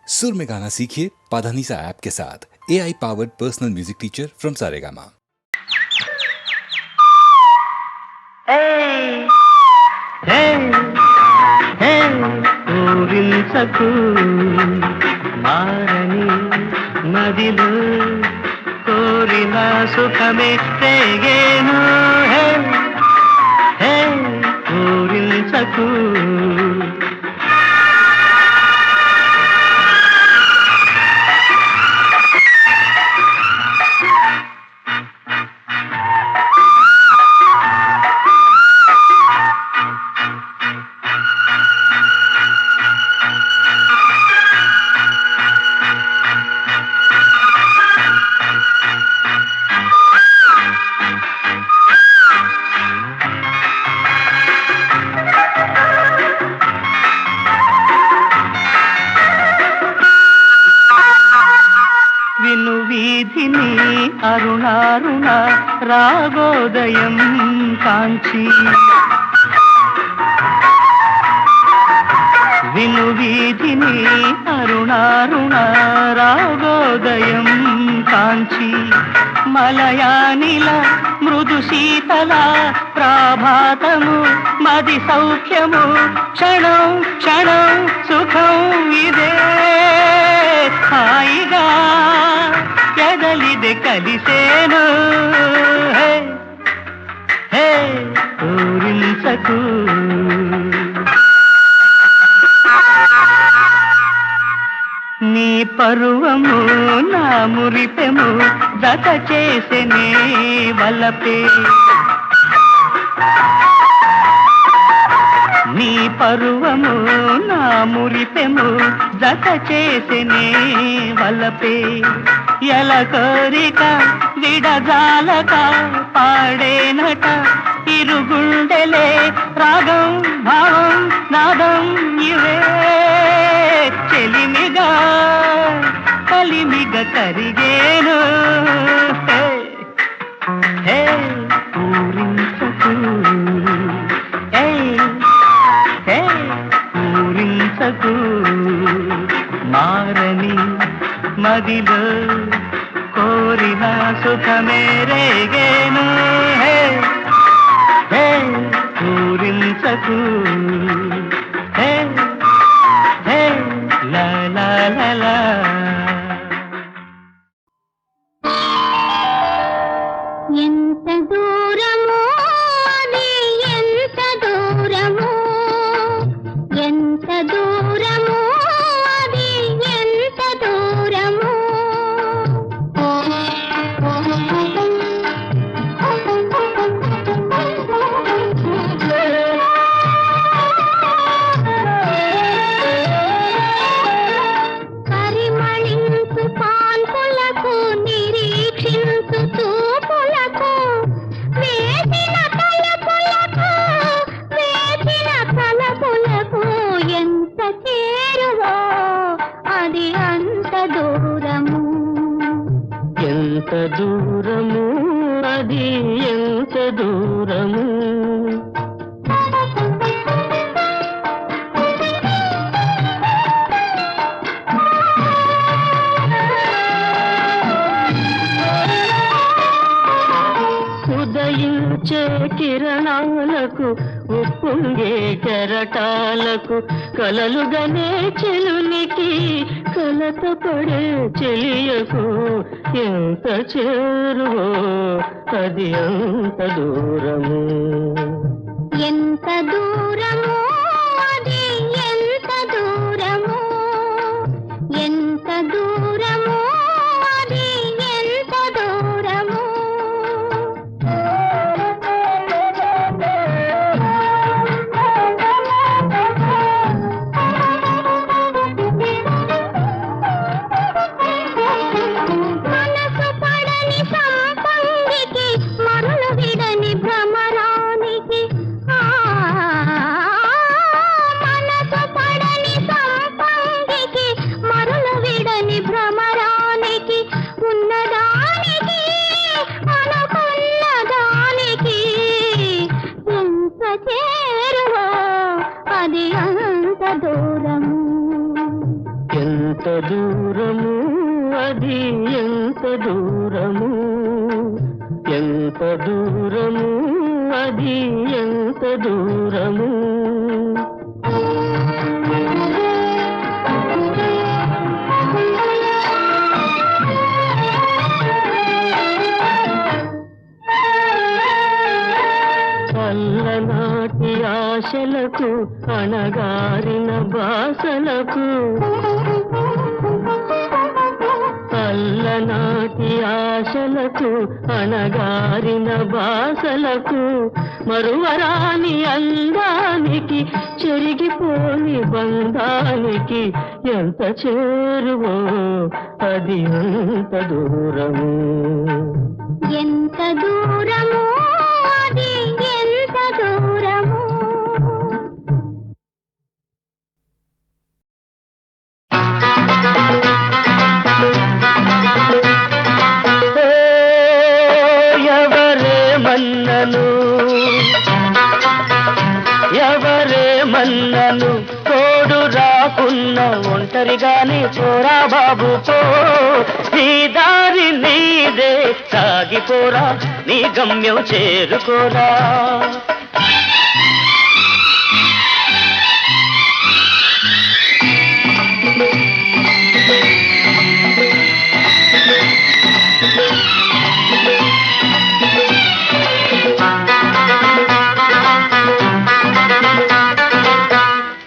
सुर में गाना सीखिए पाधानीसा ऐप के साथ। AI powered personal music teacher from Saregama. ఊరించకు మారని మదిలో కోరిన సుఖమే రేగేను. ఊరించకు విను వీధిని అరుణారుణ రాగోదయం కాంచి, విను వీధిని అరుణారుణ రాగోదయం కాంచి, మలయానిల మృదు శీతల ప్రాభాతము మది సౌఖ్యము క్షణం క్షణం సుఖం ఇదే హాయిగా ఎదలిది కలిసేను. ఊరించకు నీ పరువము నా మురిపెము జత చేసెనే వలపే, నీ పరువము నా మురిపెము జత చేసెనే వలపే, ఎల కోరిక విడజాలక పాడేనట ఇరుగుండెలే రాగం భావం నాదం ఇవే చెలిమిగా కలిమిగ కరిగేను. ఊరించకు ఊరించకు మారని మదిలో కోరిన సుఖమే రేగేను. ఊరించకు లా లా లా లా. ఎంత దూరమో అది ఎంత దూరమో, ఎంత దూరమో అది ఎంత దూరమో. పరిమళించు పాన్పులకు నిరీక్షించు చూపులకు వేసిన తలపులకు వేసిన తలపులకు ఎంత చేరువో అది అంత దూరము. ఎంత దూరము అది ఎంత దూరము. ఉదయించే కిరణాలకు ఉప్పొంగే కెరటాలకు కలలుగనే చెలునికి కలత పడే చెలియకు ఎంత చేరువో అది అంత దూరము. ఎంత దూరమో అది ఎంత దూరమో, ఎంత దూరమో అది ఎంత దూరమో. మనసు పడని సంపంగికి మరులు విడని భ్రమరానికి ఎంత దూరము అది ఎంత దూరము, ఎంత దూరము అది ఎంత దూరము. అల్లనాటి ఆశలకు అణగారిన బాసలకు, అల్లనాటి ఆశలకు అణగారిన బాసలకు, మరువరాని అందానికి చెరిగిపోని బంధానికి ఎంత చేరువో అది ఎంత దూరము. ఎంత దూరము అది ఎంత దూరము. ఎవరేమన్నను ఎవరేమన్నను తోడు రాకున్న ఒంటరిగానే పోరా బాబు పో, నీ దారి నీదే సాగిపోరా, నీ గమ్యం చేరుకోరా.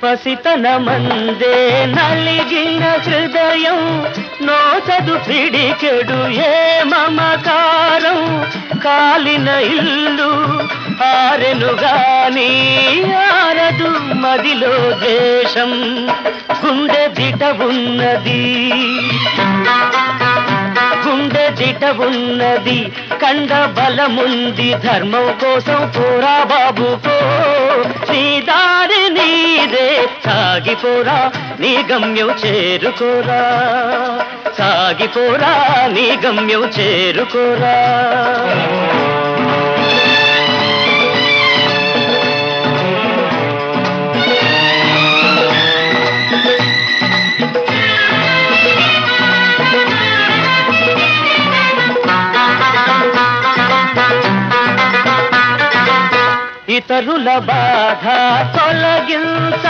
పసితనమందే నలిగిన హృదయం నోచదు పిడికెడు ఏ మమకారం, కాలిన ఇల్లు ఆరెను గాని ఆరదు మదిలో దేశం, గుండె దిట ఉన్నది గుండె దిట ఉన్నది, కండ బలముంది ధర్మం కోసం పోరా బాబు పో, నీ దారి నీదే సాగిపోరా, నీ గమ్యం చేరుకోరా, సాగిపోరా నీ గమ్యం చేరుకోరా. ఇతరుల బాధ తొలగించాలని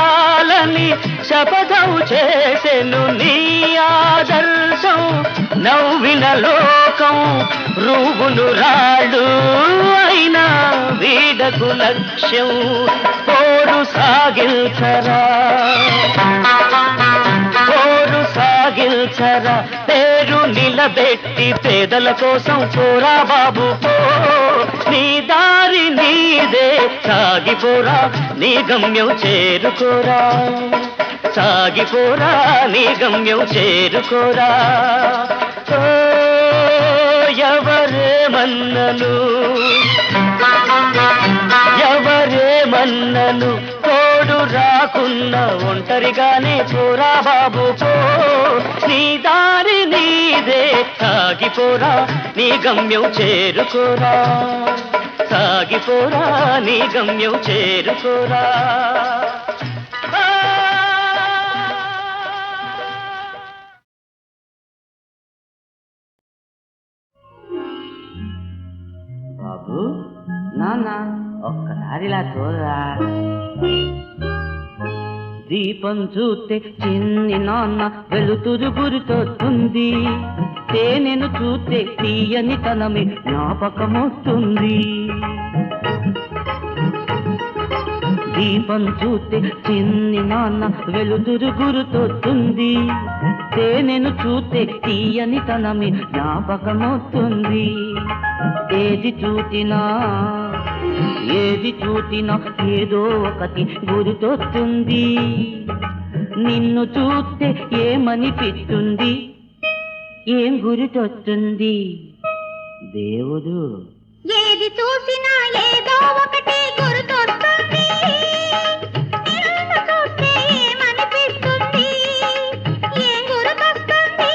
శపథం చేసెను నీ ఆదర్శం, నవ్విన లోకం రూగును రాడు అయినా వీడకు లక్ష్యం, పోరు సాగించరా పోరు సాగించరా, పేరు నిలబెట్టి పేదల కోసం పోరా బాబు పో, నీ దారి నీదే సాగిపోరా, నీ గమ్యం చేరుకోరా, సాగిపోరా నీ గమ్యం చేరుకోరా. ఓ ఎవరేమన్నను ఎవరేమన్నను తోడు రాకున్న ఒంటరిగానే పోరా బాబు పో, నీ దారి నీదే సాగిపోరా, నీ గమ్యం చేరుకోరా, సాగిపోరా నీ గమ్యం చేరుకోరా. బాబు నాన్న ఒక్కసారిలా చూడరా, దీపం చూస్తే చిన్ని నాన్న వెలుతురు గురితొస్తుంది, తేనెను చూస్తే తీయని తనమే జ్ఞాపకమొస్తుంది. దీపం చూస్తే చిన్ని నాన్న వెలుతురు గురుతొస్తుంది, తేనెను చూస్తే తీయని తనమే జ్ఞాపకమొస్తుంది. ఏది చూచినా ఏదో ఒకటి గుర్తొస్తుంది, నిన్ను చూస్తే ఏమనిపిస్తుంది, ఏం గుర్తొస్తుంది దేవుడు. ఏది చూసినా ఏదో ఒకటి గుర్తొస్తుంది, నిన్ను చూస్తే ఏమనిపిస్తుంది, ఏం గుర్తొస్తుంది.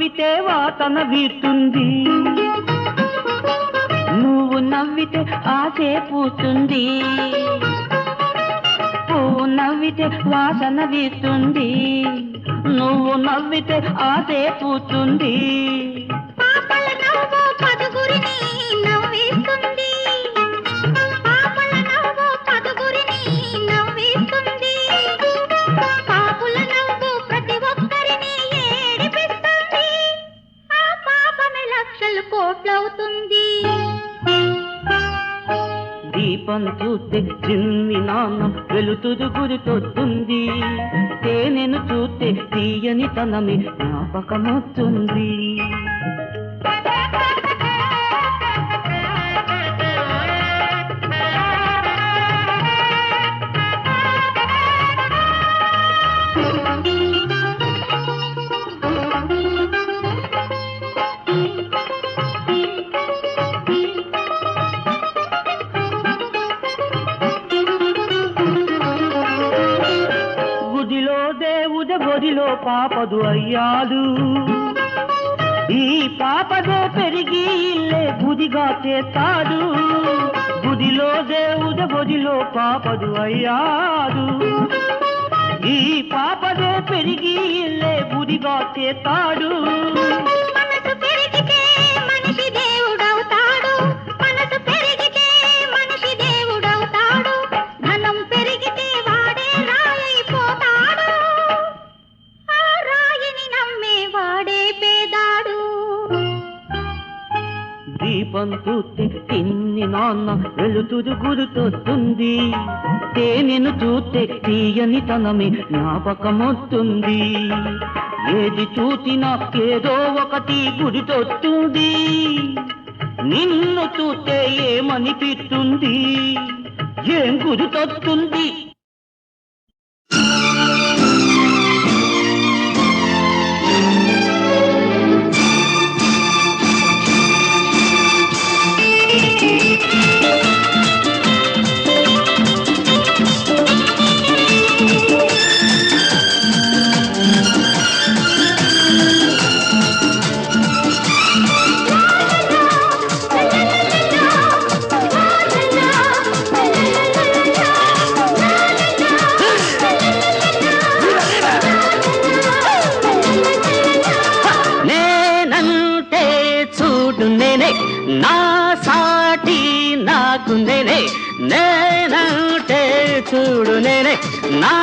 నవ్వితే వాసన వీస్తుంది, నువ్వు నవ్వితే ఆశే పూస్తుంది. పువ్వు నవ్వితే వాసన వీస్తుంది, నువ్వు నవ్వితే ఆశే పూస్తుంది. పాపల నవ్వు పదుగురిని నవ్విస్తుంది, పాపల నవ్వు పదుగురిని నవ్విస్తుంది, పాపుల నవ్వు ప్రతి ఒక్కరిని ఏడిపిస్తుంది. ఆ పాపమే లక్షలు కోట్లవుతుంది. దీపం చూస్తే చిన్ని నాన్న వెలుతురు గురితొస్తుంది, తేనెను చూస్తే తీయని తనమి జ్ఞాపకమొస్తుంది. గుడిలో దేవుడు బొడిలో పాపదు అయ్యాడు, ఈ పాపదే పెరిగి ఇల్లే గుడిగా చేస్తాడు. గుడిలో దేవుడు బొడిలో పాపదు అయ్యాడు, ఈ పాపదే పెరిగి ఇల్లే గుడిగా చేస్తాడు. మనసు పెరిగితే మనిషి దేవుడవుతాడు, మనసు పెరిగితే మనిషి దేవుడవుతాడు, ధనం పెరిగితే వాడే రాయైపోతాడు, ఆ రాయిని నమ్మే వాడే పేదాడు. దీపం చూస్తే తిన్ని నాన్న వెలుతురు గుర్తొస్తుంది, తేనెను చూస్తే తీయని తనమి జ్ఞాపకమొస్తుంది. ఏది చూసినా ఏదో ఒకటి గుర్తొస్తుంది, నిన్ను చూస్తే ఏమనిపిస్తుంది, ఏం గుర్తొస్తుంది? నా సాటి నాకు నేనే, నేనంటే చూడు నేనే, నా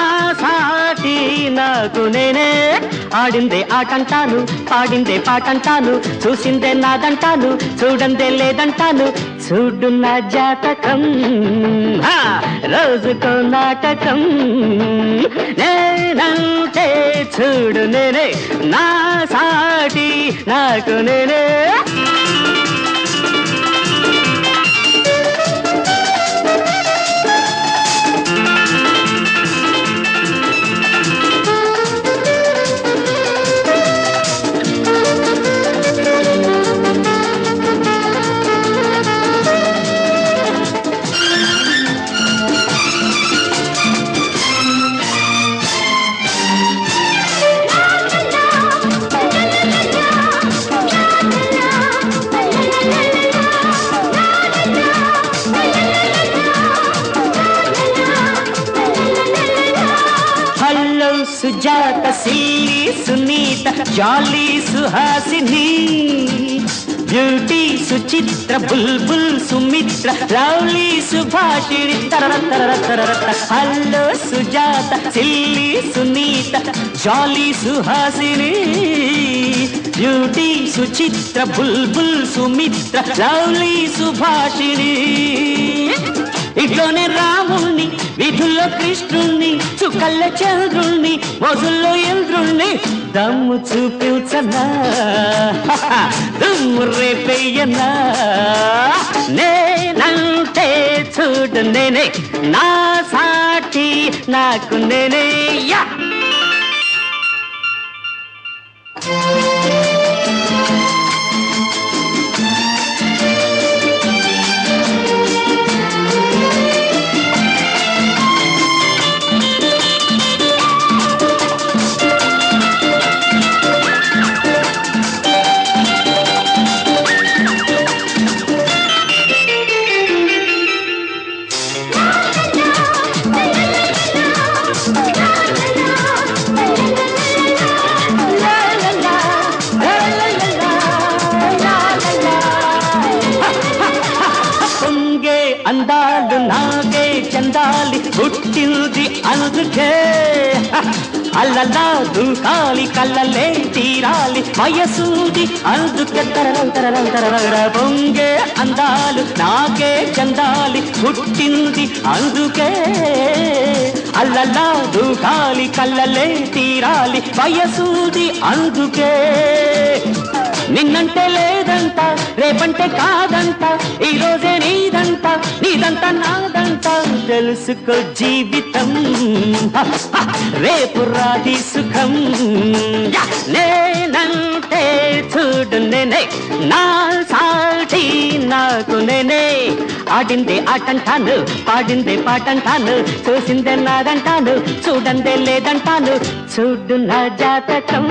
సాటి నాకు నేనే. ఆడిందే ఆటంటాను, పాడిందే పాటంటాను, చూసిందే నాదంటాను, చూడందే లేదంటాను. చూడు నా జాతకం, రోజుకో నాటకం. నేనంటే చూడు నేనే, నా సాటి నాకు నేనే. Sujatha, silly, Sunitha, jolly, Suhasini, beauty, Suchitra, బుల్బుల్, Sumitra, lovely, Subhashini. Hello Sujatha, silly, Sunitha, jolly, Suhasini, beauty, Suchitra, బుల్బుల్, సుమిత్ర, లవ్లీ, సుభాషిణి. ఇట్లోనే రాముణ్ణి, విధుల్లో కృష్ణుణ్ణి, చుక్కల్ల చంద్రుణ్ణి, మోజుల్లో ఇంద్రుణ్ణి. దమ్ము చూపించనా, దుమ్ము రేపెయ్యనా. నేనంటే చూడు నేనే, నా సాటి నాకు నేనే. యా పుట్టింది అందుకే అల్లల్లా దూకాలి కళ్ళలే తీరాలి వయసూది అందుకే తరర పొంగే అందాలు నాకే చందాలి పుట్టింది అందుకే అల్లల్లా దూకాలి కళ్ళలే తీరాలి వయసూది అందుకే నిన్నంటే లేదంట రేపంటే కాదంట ఈ రోజే నీదంట నీదంట నాదంట తెలుసుకో జీవితం రేపు రాది సుఖం నేనంటే చూడు నేనే నా సాటి నాకు నేనే ఆడిందే ఆటంటాను పాడిందే పాటంటాను చూసిందే నాదంటాను చూడందే లేదంటాను చూడు నా జాతకం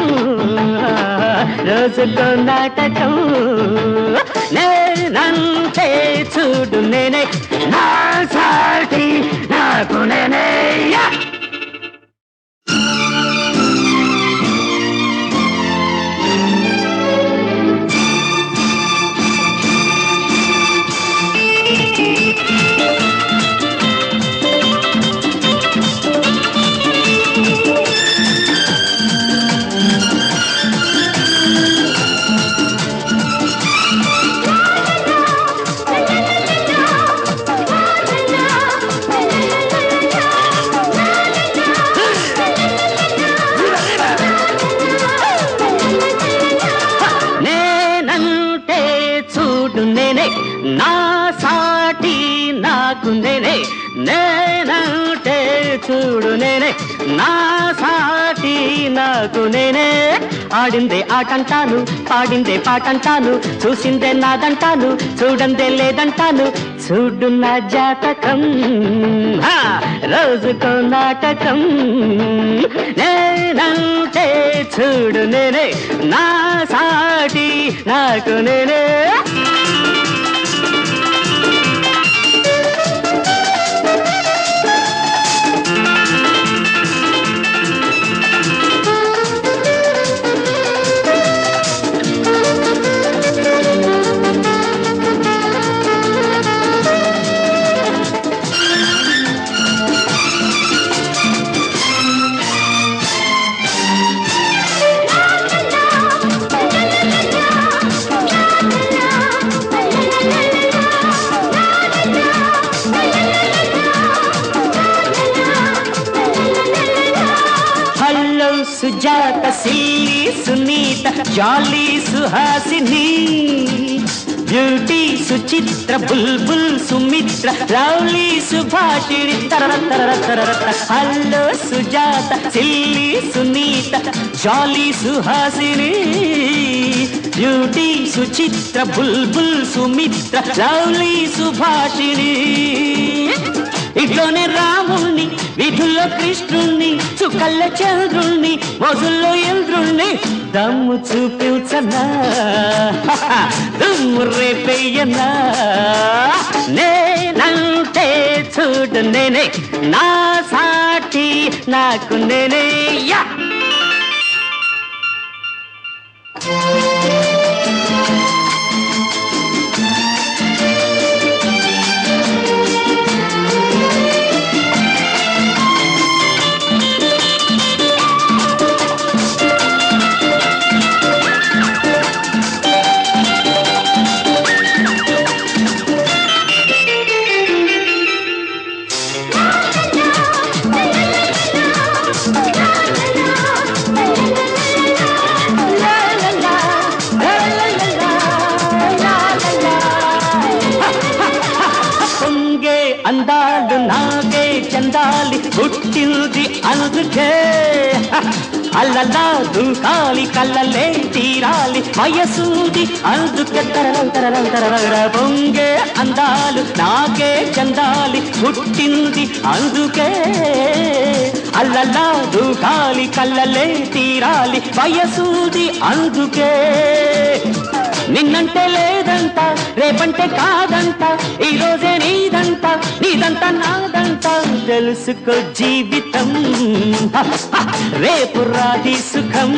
రోజుకో నాటకం నేనంటే చూడు నేనే నా సాటి నాకు నేనే నా సాటి నాకు నేనే నేనంటే చూడు నేనే నా సాటి నాకు నేనే ఆడిందే ఆటంటాను పాడిందే పాటంటాను చూసిందే నాదంటాను చూడందే లేదంటాను చూడు నా జాతకం రోజుకో నాటకం నేనంటే చూడు నేనే నా సాటి నాకు నేనే Sujatha silly Sunitha jolly Suhasini beauty Suchitra బుల్బుల్ Sumitra lovely Subhashini hello Sujatha silly Sunitha jolly Suhasini beauty Suchitra బుల్బుల్ సుమిత్ర లవ్లీ సుభాషిణి ఇట్లోనే రాముణ్ణి విధుల్లో కృష్ణుణ్ణి చుక్కల్ల చంద్రుణ్ణి మోజుల్లో ఇంద్రుణ్ణి దమ్ము చూపించనా దుమ్ము రేపయ్యనా నేనంటే చూడు నేనే నా సాటి నాకు నేనే అందాలు నాగే చందాలి పుట్టింది అందుకే అల్లల్లా దూకాలి కళ్ళలే తీరాలి వయసూది అందుకే తరర పొంగే అందాలు నాగే చందాలి పుట్టింది అందుకే అల్లల్లా దూకాలి కళ్ళలే తీరాలి వయసూది అందుకే నిన్నంటే లేదంట రేపంటే కాదంట ఈ రోజే నీదంట నీదంట నాదంట తెలుసుకో జీవితం రేపు రాది సుఖం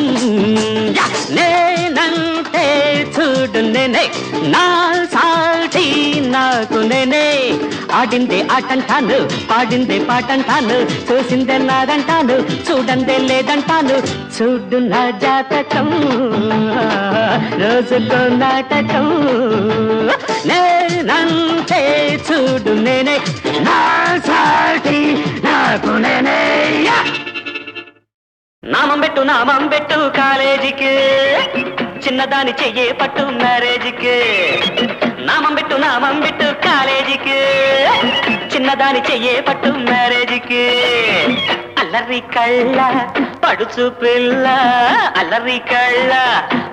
నేనంటే చూడు నేనే నా సాటి సాటి నాకు నేనే ఆడిందే ఆటంటాను పాడిందే పాటంటాను చూసిందే నాదంటాను చూడందే లేదంటాను చూడు నా జాతకం రోజుకో నాటకం నేనంటే చూడు నేనే నా సాటి నాకు నేనే నామం పెట్టు కాలేజీకి చిన్నదాని చెయ్యే పట్టు మ్యారేజీకి నామం పెట్టు కాలేజీకి చిన్నదాని చెయ్యే పట్టు మ్యారేజీకి అల్లరి కళ్ళ పడుచు పిల్ల అల్లరి కళ్ళ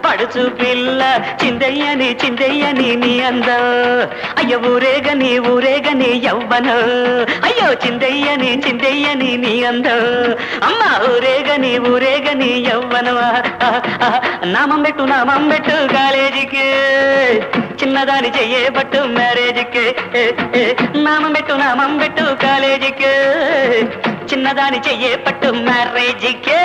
పడుచు పిల్ల చిందయ్యని నీ అందం అయ్యో ఊరేగని యవ్వన అయ్యో చిందయ్యని నీ అందం అమ్మ ఊరేగని యవ్వనమా నామం పెట్టు కాలేజీకి చిన్నదాని చెయ్యే పట్టు మ్యారేజీకి నామం పెట్టు కాలేజీకి చిన్నదాని చెయ్యే పట్టు మ్యారేజీకి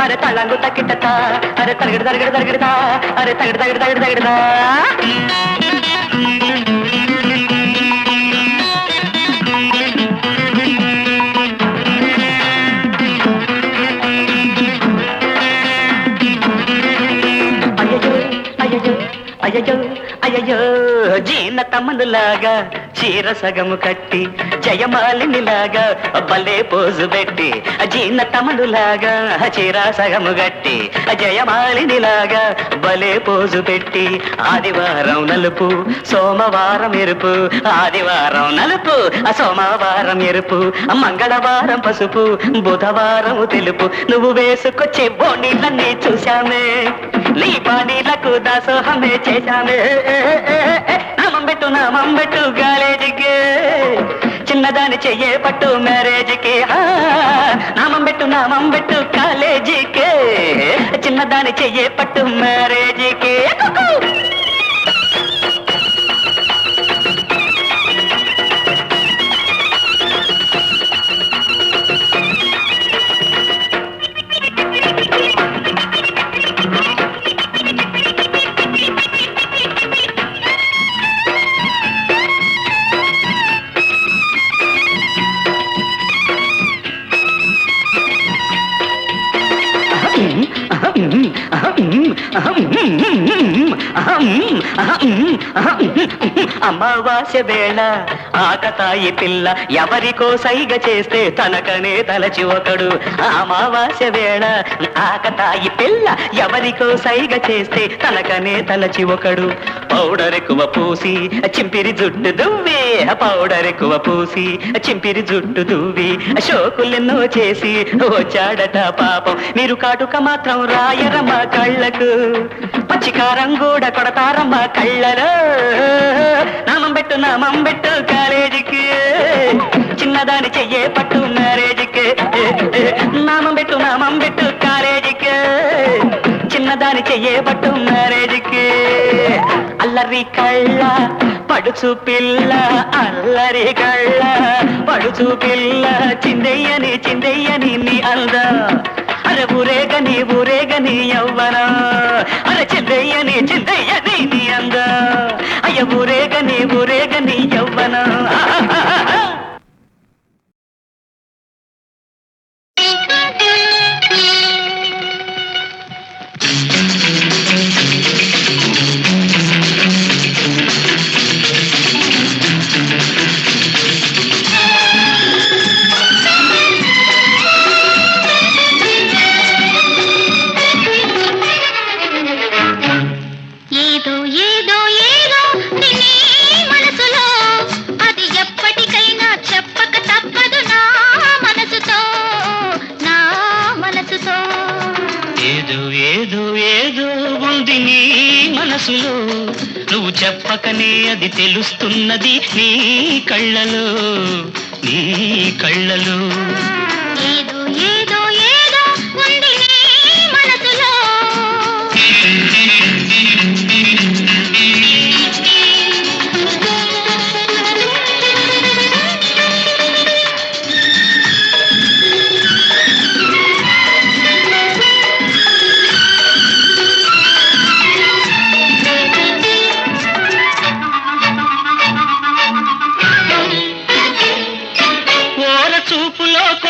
అరే తళ్ళంగు తక్కిట అరే తరగడదా అరే తగడదా అయ్యో జీన తమ్ములాగా చీర సగము కట్టి జయమాలినిలాగా భలే పోజు పెట్టి జీన తమ్ములాగా చీర సగము కట్టి జయమాలినిలాగా భలే పోజు పెట్టి ఆదివారం నలుపు సోమవారం ఎరుపు ఆదివారం నలుపు సోమవారం ఎరుపు మంగళవారం పసుపు బుధవారం తెలుపు నువ్వు వేసుకొచ్చే బోనీలన్నీ చూశామే నీ పానీలకు దాసోహమే చేశామే నామం పెట్టు కాలేజీకి చిన్నదాని చెయ్యే పట్టు మ్యారేజీకి నామం పెట్టు కాలేజీకి చిన్నదాని చెయ్యే పట్టు మ్యారేజీకి అమావాస్య వేళ ఆకతాయి పిల్ల ఎవరికో సైగ చేస్తే తనకనే తలచి ఒకడు అమావాస్య వేళ ఆకతాయి పిల్ల ఎవరికో సైగ చేస్తే తనకనే తలచి ఒకడు పౌడర్ ఎక్కువ పూసి చింపిరి జుట్టు దువ్వి పౌడర్ ఎక్కువ పూసి చింపిరి జుట్టు దువ్వి షోకులెన్నో చేసి వచ్చాడట పాపం మీరు కాటుక మాత్రం రాయరమ్మ కళ్ళకు పచ్చికారం కూడా కొడతారమ్మ కళ్ళలో నామం పెట్టు కాలేజీకి చిన్నదాని చెయ్యే పట్టు మ్యారేజీకి నామం పెట్టు కాలేజీకి చిన్నదాని చెయ్యే పట్టు మ్యారేజీకి అల్లరి కళ్ళ పడుచు పిల్ల అల్లరి కళ్ళ పడుచు పిల్ల చిందయ్యని నీ అంద అరే ఊరేగని యవ్వన అరే చిందయ్యని నీ అంద అయ్య ఊరేగని యవ్వన మనసులో నువ్వు చెప్పకనే అది తెలుస్తున్నది నీ కళ్ళలో ఏదో ఏదో ఏదో ఉంది నీ మనసులో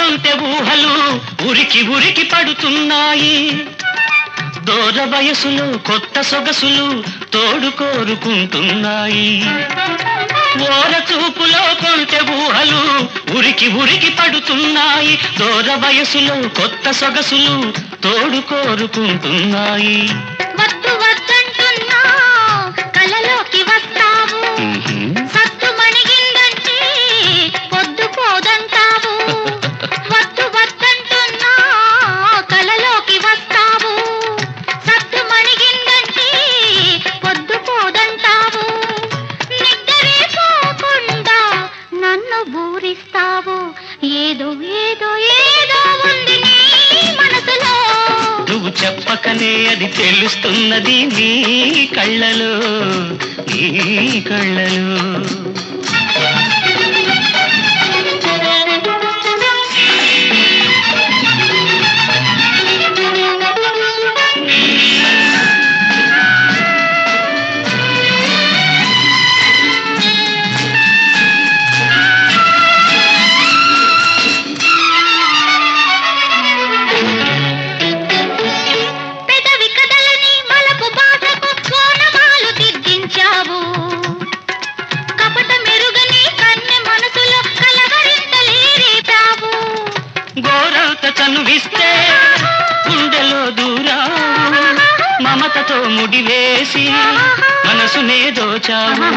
కొంటె ఊహలు ఉరికి ఉరికి పడుతున్నాయి. దూర వయసులో కొత్త సొగసులు తోడు కోరుకుంటున్నాయి. ఓర చూపులో కొంటె ఊహలు ఉరికి ఉరికి పడుతున్నాయి. దూర వయసులో కొత్త సొగసులు తోడు కోరుకుంటున్నాయి. వద్దు వద్దంటున్నా కలలోకి వస్తావు, సత్తు మణిగిందంటే పొద్దు పోదంటావు. వద్దు వద్దంటున్నా కలలోకి వస్తావు, సత్తు మణిగిందంటే పొద్దు పోదంటావు. నిద్రే పోకుండా నన్ను బూరిస్తావు. ఏదో ఏదో ఏదో ఉంది నీ మనసులో, నువ్వు చెప్పకనే అది తెలుస్తున్నది నీ కళ్ళలో, నీ కళ్ళలో. పెదవి కదలని మలపు బాటకు కోనమాలు దిద్దించావు. కపట మెరుగని కన్నె మనసులో కలవరింతలే రేపావు. గోరంత చనువిస్తే గుండెలో దూరావు, మమతతో ముడివేసి మనసునే దోచావు.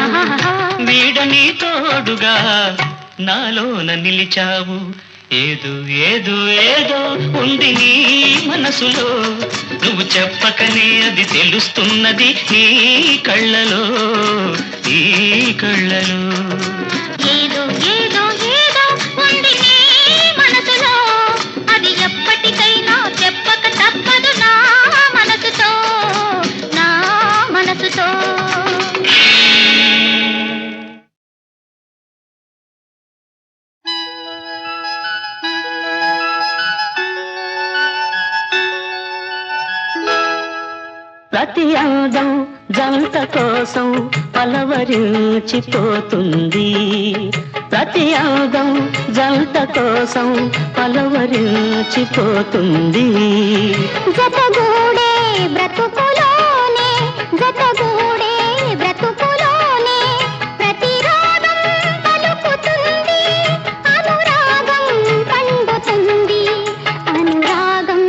వీడని తోడుగా నాలోన నిలిచావు. ఏదో ఏదో ఏదో ఉంది నీ మనసులో, నువ్వు చెప్పకనే అది తెలుస్తున్నది నీ కళ్ళలో, నీ కళ్ళలో. ఏదో ఏదో ఏదో ఉంది నీ మనసులో, అది ఎప్పటికైనా చెప్పక తప్పదు నా మనసుతో, నా మనసుతో. ప్రతి అందం జంట కోసం పలవరించిపోతుంది. ప్రతి అందం జంట కోసం పలవరించిపోతుంది. జతగూడే బ్రతుకులోనే, జతగూడే బ్రతుకులోనే ప్రతిరాగం పలుకుతుంది. అనురాగం పండుతుంది, అనురాగం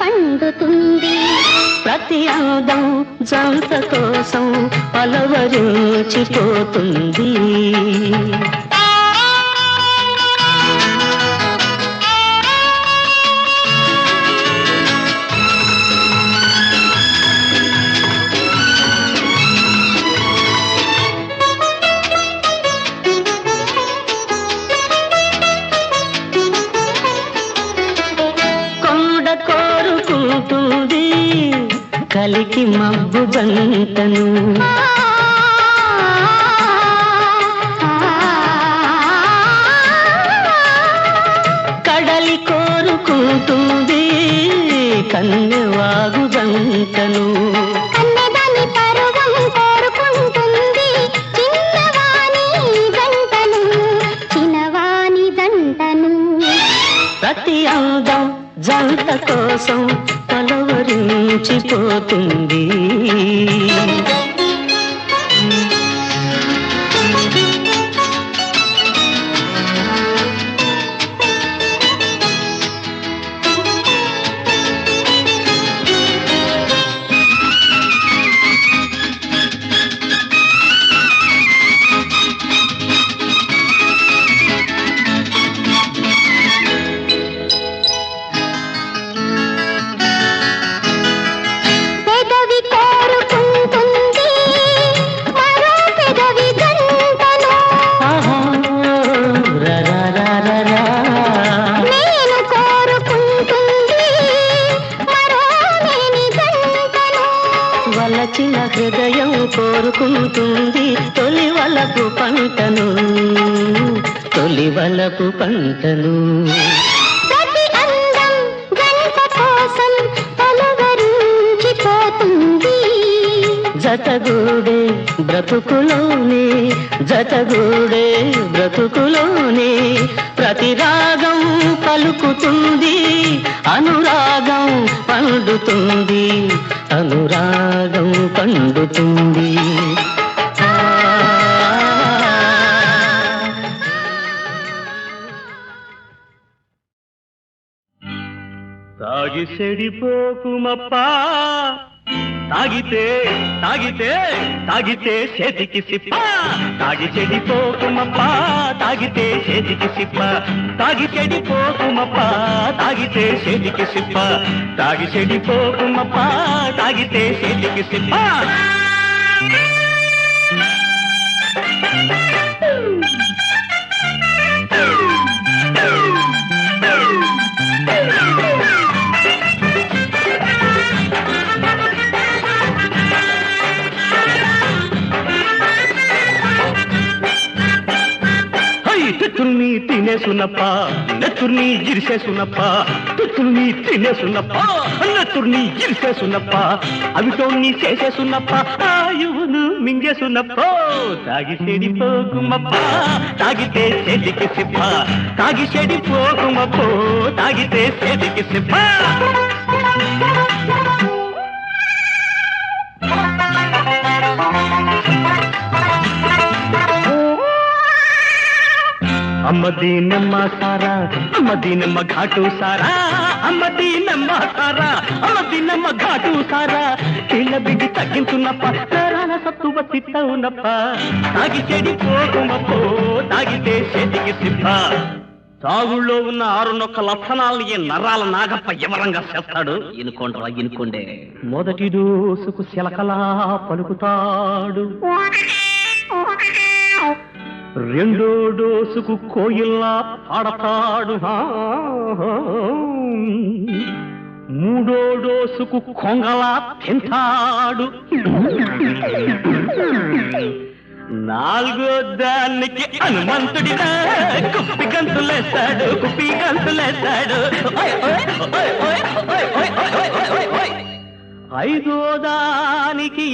పండుతుంది. ప్రతి అందం జంట కోసం పలవరించిపోతుంది. కొండ కోరుకుంటుంది కలికి మబ్బు జంటను. కడలి కోరుకుంటుంది కన్నెవాగు జంటను. అన్నదాని పరువం కోరుకుంటుంది చిన్నవాణి జంటను, చిన్నవాణి జంటను. ప్రతి అందం జంట కోసం పలవరించిపోతుంది. పెదవి కోరుకుంటుంది మరో పెదవి జంటను. రరరరరా. నేను కోరుకుంటుంది మరో నేని జంటను. వలచిన హృదయం కోరుకుంటుంది తొలి వలపు పంటను, తొలి వలపు పంటను. ప్రతి అందం జంట కోసం పలవరించిపోతుంది. జతగూడే బ్రతుకులోనే జతగూడే బ్రతుకులోనే ప్రతి రాగం పలుకుతుంది అనురాగం పండుతుంది అనురాగం పండుతుంది తాగి చెడిపోకుమప్పా తాగితే తాగితే తాగితే చేతికి సిప్ప తాగి చెడిపోకుమప్పా తాగితే చేతికి సిప్ప తాగి చెడిపోకుమప్పా తాగితే చేతికి సిప్ప తాగి చెడిపోకుమప్పా తాగితే చేతికి సిప్ప నెత్తుర్ని తినేసునప్ప నెత్తుర్ని ఇరిసేసునప్ప నెత్తుర్ని తినేసునప్ప నెత్తుర్ని ఇరిసేసునప్ప అవిటోన్ని చేసేసునప్ప ఆయువును మింగేసునప్ప తాగి చెడిపోకుమప్ప తాగితే చేతికి సిప్ప తాగి చెడిపోకుమప్పో తాగితే చేతికి సిప్ప అమ్మదీనమ్మ సారా అమ్మదీనమ్మ ఘాటు సారా అమ్మదీనమ్మ సారా అమ్మదీనమ్మ ఘాటు సారా కీళ్ళ బిడ్డి తగ్గించున్నప్ప సారాల సత్తువ తిట్టవునప్ప తాగి చెడిపోకుమప్పో తాగితే చేతికి సిప్ప తాగుళ్ళో ఉన్న 6 లక్షణాలను ఈ నరాల నాగప్ప ఎవరంగా చేస్తాడు ఇనుకోండ్రా ఇనుకోండే మొదటి దోసుకు శిలకలా పలుకుతాడు రెండో డోసుకు కోయిల్లా పాడతాడు మూడో డోసుకు కొంగలా తింటాడు నాలుగో దానికి హనుమంతుడిగా కుప్పి గంతులేస్తాడు కుప్పి గంతులేస్తాడు ఐదో దానికి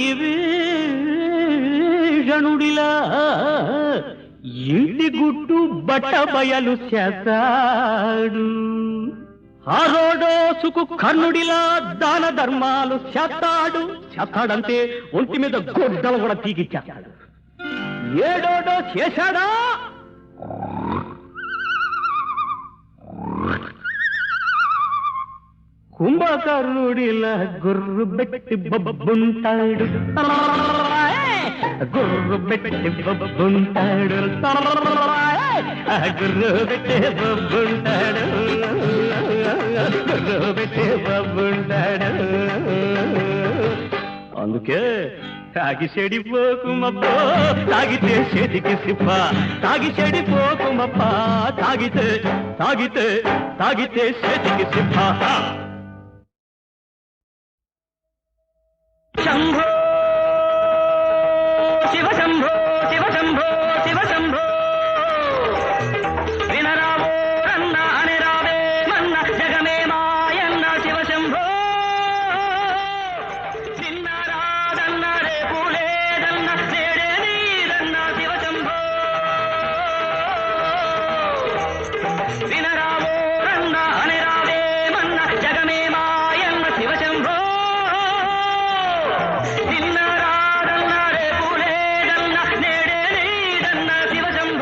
వీణుడిలా ఇంటి గుట్టు బట్ట బయలు చేస్తాడు ఆరో డోసుకు కర్ణుడిలా దాన ధర్మాలు చేస్తాడంటే ఒంటి మీద గొడ్డలు కూడా తీగిచ్చేస్తాడు ఏడో డోసు చేశాడా కుంభకర్ణుడిలా గుర్రు పెట్టి బొబ్బుంటాడు గుర్రు పెట్టి బొబ్బుంటాడు గుర్రు పెట్టి బొబ్బుంటాడు గుర్రు పెట్టి బొబ్బుంటాడు అందుకే తాగి చెడిపోకుమప్ప తాగితే చేతికి సిప్ప తాగి చెడిపోకుమప్ప తాగితే తాగితే తాగితే చేతికి సిప్ప శంభో శివ శంభో శివ శంభో శివ శంభో వినరావో రన్న అని రావే మన్న జగమే మాయన్న శివ శంభో నిన్నరాదన్న రేపు లేదన్న నేడే నీదన్న శివ శంభో వినరావో రన్న అని రావే మన్న జగమే మాయన్న శివ శంభో నిన్నరాదన్న రేపు లేదన్న నేడే నీదన్న శివ శంభో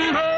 శంభో